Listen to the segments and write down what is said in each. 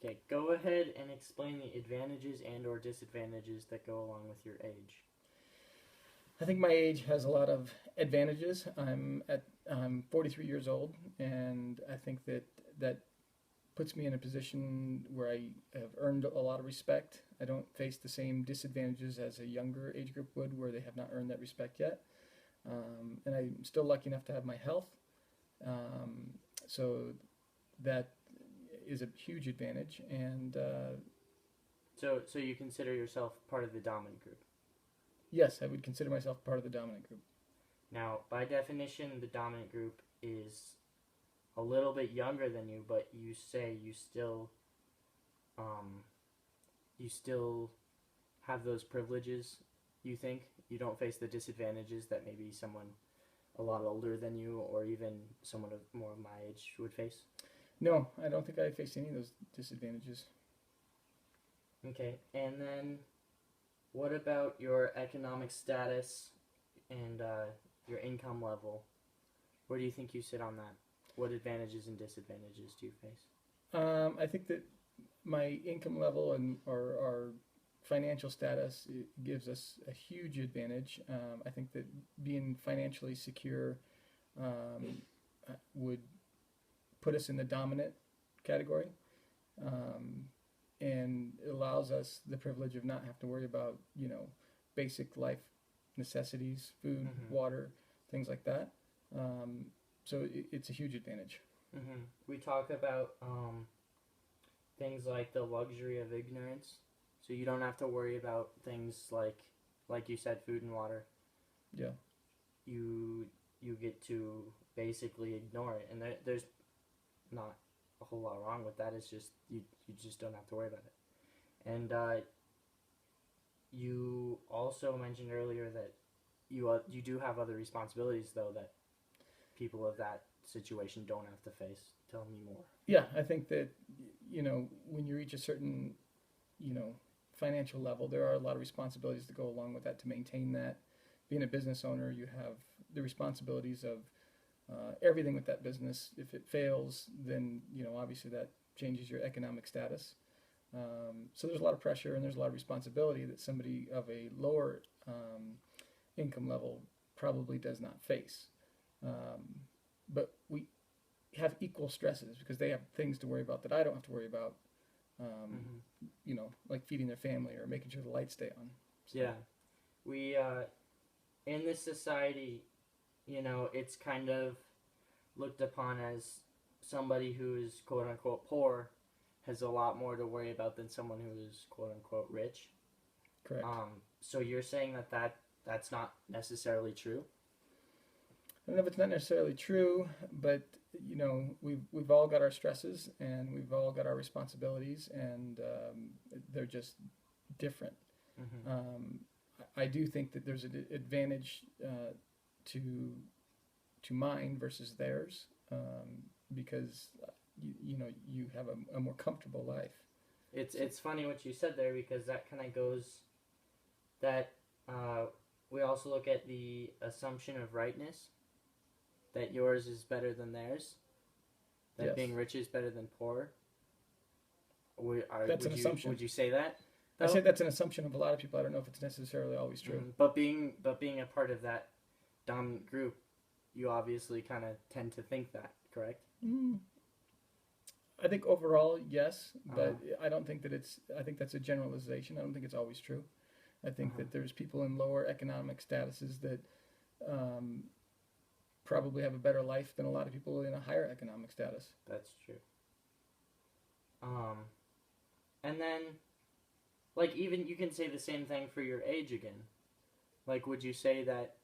Okay, go ahead and explain the advantages and or disadvantages that go along with your age. I think my age has a lot of advantages. I'm 43 years old, and I think that puts me in a position where I have earned a lot of respect. I don't face the same disadvantages as a younger age group would, where they have not earned that respect yet. And I'm still lucky enough to have my health, so that is a huge advantage. And So you consider yourself part of the dominant group. yes, I would consider myself part of the dominant group. Now, by definition, the dominant group is a little bit younger than you, but you say um, you still have those privileges. You think you don't face the disadvantages that maybe someone a lot older than you, or even someone of more of my age would face. No, I don't think I face any of those disadvantages. Okay, and then what about your economic status and your income level? Where do you think you sit on that? What advantages and disadvantages do you face? I think that my income level and our financial status gives us a huge advantage. I think that being financially secure would put us in the dominant category, and it allows us the privilege of not having to worry about basic life necessities, food, Mm-hmm. water, things like that. So it's a huge advantage. Mm-hmm. We talk about things like the luxury of ignorance, so you don't have to worry about things like you said, food and water. Yeah. You get to basically ignore it, and there's not a whole lot wrong with that. It's just you just don't have to worry about it. And you also mentioned earlier that you do have other responsibilities though that people of that situation don't have to face. Tell me more. Yeah, I think that when you reach a certain financial level, there are a lot of responsibilities that go along with that to maintain that. Being a business owner, you have the responsibilities of everything with that business. If it fails, then obviously that changes your economic status. So there's a lot of pressure and there's a lot of responsibility that somebody of a lower income level probably does not face. But we have equal stresses because they have things to worry about that I don't have to worry about. Like feeding their family or making sure the lights stay on. So. Yeah, we in this society, it's kind of looked upon as somebody who is quote unquote poor has a lot more to worry about than someone who is quote unquote rich. Correct. So you're saying that's not necessarily true? I don't know if it's not necessarily true, but we've all got our stresses and we've all got our responsibilities, and they're just different. Mm-hmm. I do think that there's an advantage to mine versus theirs, because you have a more comfortable life. It's funny what you said there, because that kind of goes that we also look at the assumption of rightness, that yours is better than theirs, that Yes. being rich is better than poor. That's an assumption. Would you say that? I say that's an assumption of a lot of people. I don't know if it's necessarily always true. Mm-hmm. But being a part of that dominant group, you obviously kind of tend to think that, correct? I think overall, yes, but I don't think that I think that's a generalization. I don't think it's always true. I think that there's people in lower economic statuses that probably have a better life than a lot of people in a higher economic status. That's true. And then, like, even you can say the same thing for your age again. Like, would you say that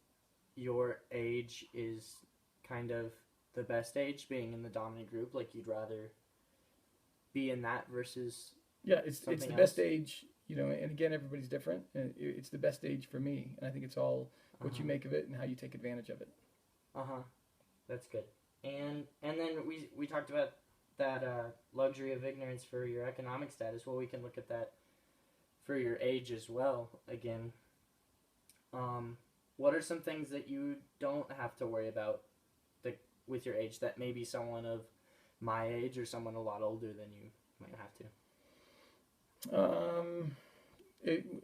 your age is kind of the best age, being in the dominant group? Like, you'd rather be in that versus it's something the else? best age, and again, everybody's different. And it's the best age for me, and I think it's all what you make of it and how you take advantage of it. That's good. And then we talked about that luxury of ignorance for your economic status. Well, we can look at that for your age as well. Again, what are some things that you don't have to worry about with your age that maybe someone of my age or someone a lot older than you might have to?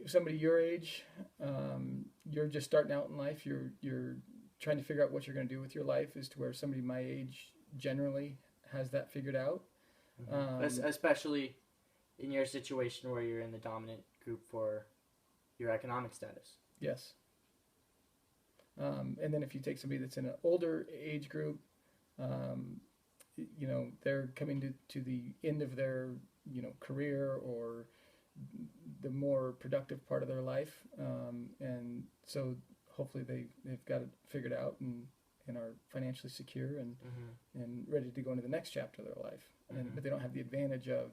Somebody your age, you're just starting out in life. You're trying to figure out what you're going to do with your life. As to where somebody my age generally has that figured out. Especially in your situation where you're in the dominant group for your economic status. Yes. And then if you take somebody that's in an older age group, they're coming to the end of their career or the more productive part of their life, and so hopefully they've got it figured out and are financially secure and ready to go into the next chapter of their life. But they don't have the advantage of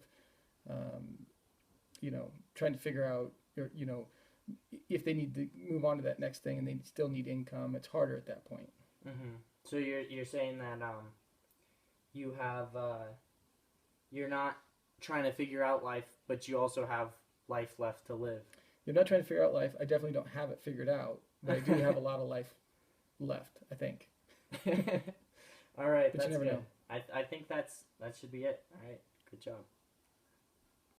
trying to figure out if they need to move on to that next thing and they still need income. It's harder at that point. So you're saying that you have you're not trying to figure out life, but you also have life left to live. You're not trying to figure out life. I definitely don't have it figured out, but I do have a lot of life left, I think. All right, But that's you never good. know. I think that should be it. All right, good job.